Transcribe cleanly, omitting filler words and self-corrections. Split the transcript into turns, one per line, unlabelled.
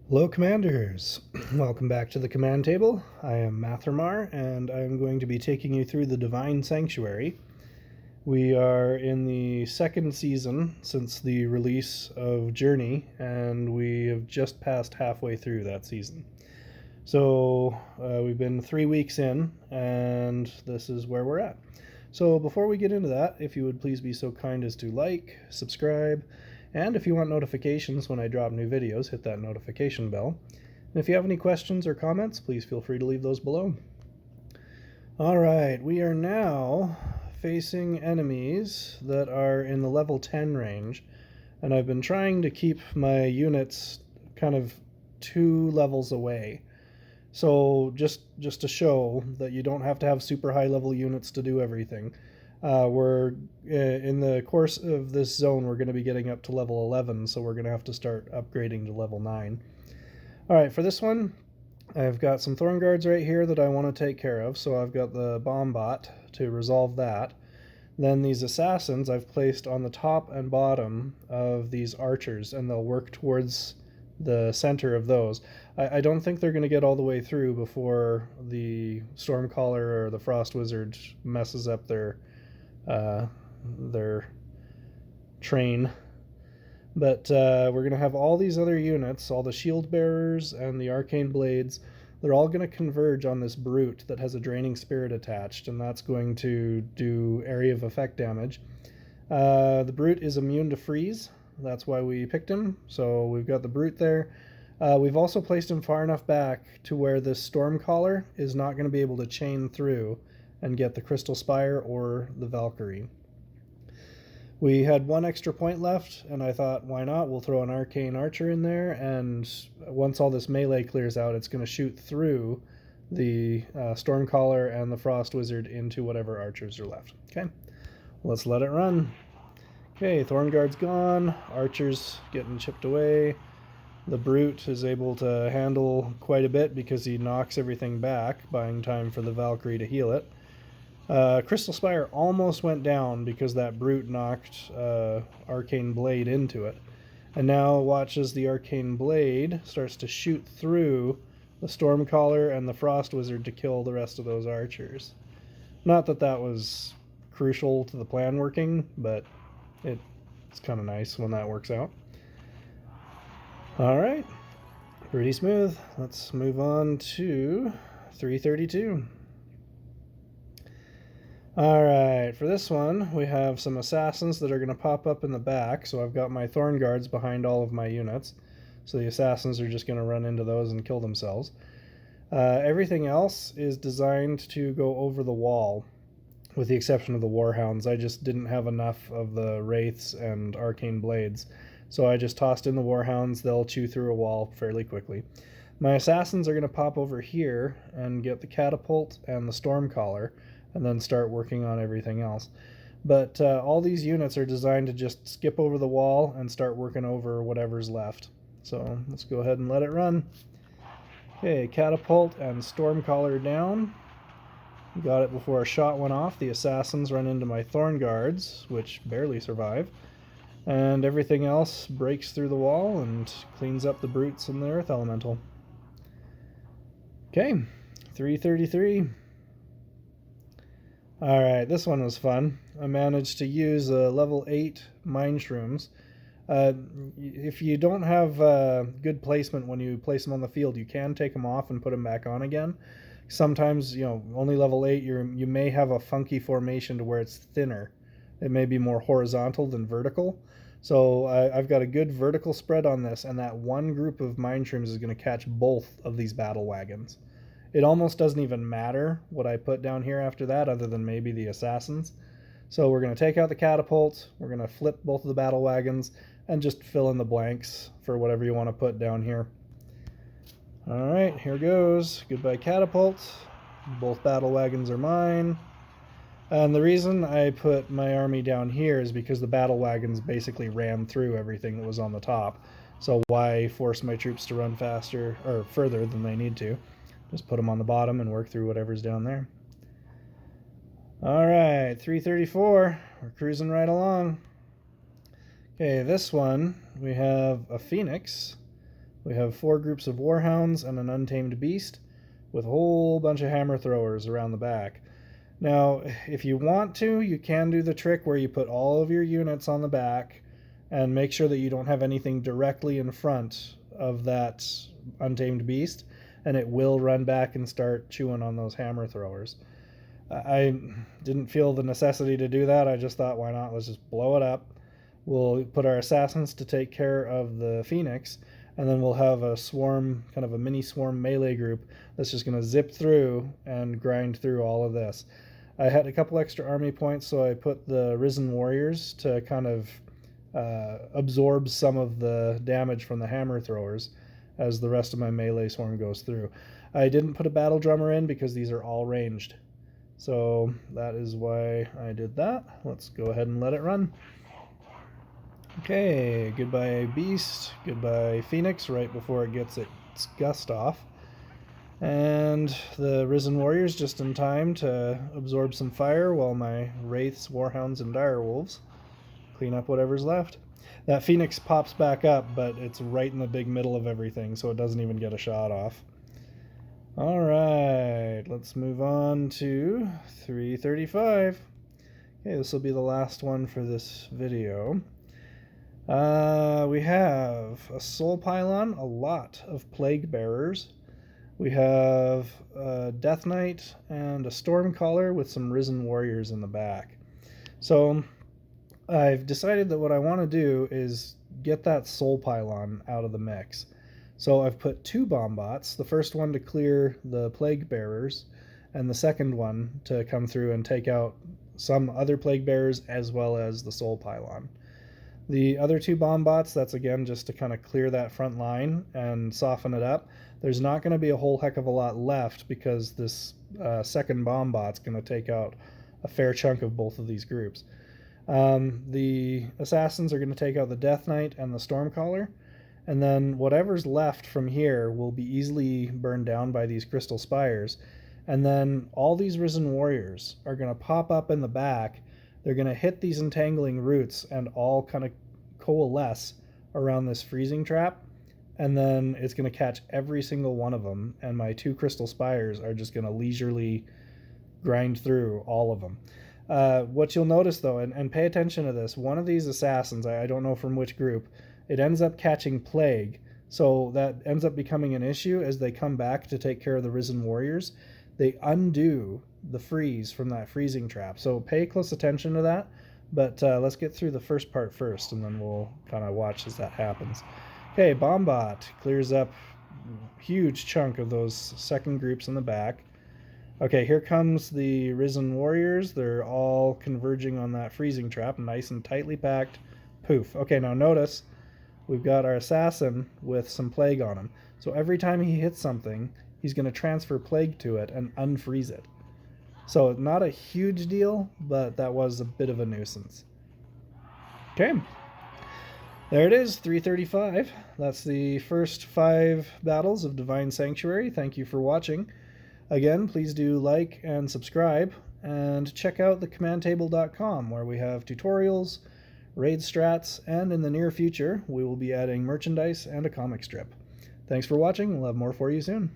Hello Commanders! Welcome back to the command table. I am Mathermar and I'm going to be taking you through the Divine Sanctuary. We are in the second season since the release of Journey and we have just passed halfway through that season. So we've been 3 weeks in and this is where we're at. So before we get into that, if you would please be so kind as to like, subscribe, and if you want notifications when I drop new videos, hit that notification bell. And if you have any questions or comments, please feel free to leave those below. Alright, we are now facing enemies that are in the level 10 range, and I've been trying to keep my units kind of 2 levels away. So just to show that you don't have to have super high level units to do everything. We're in the course of this zone, we're going to be getting up to level 11, so we're going to have to start upgrading to level 9. Alright, for this one, I've got some Thorn Guards right here that I want to take care of, so I've got the Bomb Bot to resolve that. Then these Assassins I've placed on the top and bottom of these Archers, and they'll work towards the center of those. I don't think they're going to get all the way through before the Stormcaller or the Frost Wizard messes up their train. But we're going to have all these other units, all the Shield Bearers and the Arcane Blades. They're all going to converge on this Brute that has a Draining Spirit attached, and that's going to do area of effect damage. The Brute is immune to freeze. That's why we picked him. So we've got the Brute there. We've also placed him far enough back to where this Stormcaller is not going to be able to chain through and get the Crystal Spire or the Valkyrie. We had 1 extra point left, and I thought, why not? We'll throw an Arcane Archer in there, and once all this melee clears out, it's going to shoot through the Stormcaller and the Frost Wizard into whatever archers are left. Okay, let's let it run. Okay, Thorn Guard's gone, Archer's getting chipped away. The Brute is able to handle quite a bit because he knocks everything back, buying time for the Valkyrie to heal it. Crystal Spire almost went down because that Brute knocked Arcane Blade into it. And now watch as the Arcane Blade starts to shoot through the Stormcaller and the Frost Wizard to kill the rest of those archers. Not that that was crucial to the plan working, but it's kind of nice when that works out. Alright, pretty smooth. Let's move on to 332. Alright, for this one, we have some Assassins that are going to pop up in the back, so I've got my Thorn Guards behind all of my units. So the Assassins are just going to run into those and kill themselves. Everything else is designed to go over the wall, with the exception of the Warhounds. I just didn't have enough of the Wraiths and Arcane Blades. So I just tossed in the Warhounds. They'll chew through a wall fairly quickly. My Assassins are going to pop over here and get the Catapult and the Stormcaller, and then start working on everything else. But all these units are designed to just skip over the wall and start working over whatever's left. So let's go ahead and let it run. Okay, Catapult and Stormcaller down. Got it before a shot went off. The Assassins run into my Thorn Guards, which barely survive. And everything else breaks through the wall and cleans up the Brutes and the Earth Elemental. Okay, 333. Alright, this one was fun. I managed to use level 8 Mind Shrooms. If you don't have good placement when you place them on the field, you can take them off and put them back on again. Sometimes, only level 8, you may have a funky formation to where it's thinner. It may be more horizontal than vertical. So I've got a good vertical spread on this, and that one group of Mind Shrooms is going to catch both of these battle wagons. It almost doesn't even matter what I put down here after that, other than maybe the Assassins. So we're going to take out the Catapult, we're going to flip both of the battle wagons, and just fill in the blanks for whatever you want to put down here. Alright, here goes. Goodbye Catapult. Both battle wagons are mine. And the reason I put my army down here is because the battle wagons basically ran through everything that was on the top. So why force my troops to run faster, or further than they need to? Just put them on the bottom and work through whatever's down there. Alright, 334. We're cruising right along. Okay, this one, we have a Phoenix We have 4 groups of warhounds and an untamed beast with a whole bunch of hammer throwers around the back. Now, if you want to, you can do the trick where you put all of your units on the back and make sure that you don't have anything directly in front of that untamed beast, and it will run back and start chewing on those hammer throwers. I didn't feel the necessity to do that. I just thought, why not? Let's just blow it up. We'll put our assassins to take care of the Phoenix, and then we'll have a swarm, kind of a mini swarm melee group that's just going to zip through and grind through all of this. I had a couple extra army points, so I put the Risen Warriors to kind of absorb some of the damage from the hammer throwers as the rest of my melee swarm goes through. I didn't put a battle drummer in because these are all ranged. So that is why I did that. Let's go ahead and let it run. Okay, goodbye Beast, goodbye Phoenix right before it gets its gust off. And the Risen Warriors just in time to absorb some fire while my Wraiths, Warhounds, and Direwolves clean up whatever's left. That Phoenix pops back up, but it's right in the big middle of everything, so it doesn't even get a shot off. Alright, let's move on to 335. Okay, this will be the last one for this video. We have a Soul Pylon, a lot of Plague Bearers. We have a Death Knight and a Stormcaller with some Risen Warriors in the back. So I've decided that what I want to do is get that Soul Pylon out of the mix. So I've put 2 bomb bots, the first one to clear the Plague Bearers, and the second one to come through and take out some other Plague Bearers as well as the Soul Pylon. The other 2 bomb bots, that's again just to kind of clear that front line and soften it up. There's not going to be a whole heck of a lot left because this second bomb bot's going to take out a fair chunk of both of these groups. The assassins are going to take out the Death Knight and the Stormcaller, and then whatever's left from here will be easily burned down by these Crystal Spires. And then all these Risen Warriors are going to pop up in the back. They're going to hit these entangling roots and all kind of coalesce around this freezing trap, and then it's going to catch every single one of them, and my 2 Crystal Spires are just going to leisurely grind through all of them. What you'll notice though, and pay attention to this, one of these assassins, I don't know from which group, it ends up catching Plague, so that ends up becoming an issue as they come back to take care of the Risen Warriors. They undo the freeze from that freezing trap, so pay close attention to that. But let's get through the first part first, and then we'll kind of watch as that happens. Okay, Bombot clears up a huge chunk of those second groups in the back. Okay, here comes the Risen Warriors. They're all converging on that freezing trap, nice and tightly packed. Poof. Okay, now notice we've got our assassin with some Plague on him. So every time he hits something, he's going to transfer Plague to it and unfreeze it. So not a huge deal, but that was a bit of a nuisance. Okay, there it is, 335. That's the first 5 battles of Divine Sanctuary. Thank you for watching. Again, please do like and subscribe, and check out thecommandtable.com where we have tutorials, raid strats, and in the near future we will be adding merchandise and a comic strip. Thanks for watching. We'll have more for you soon.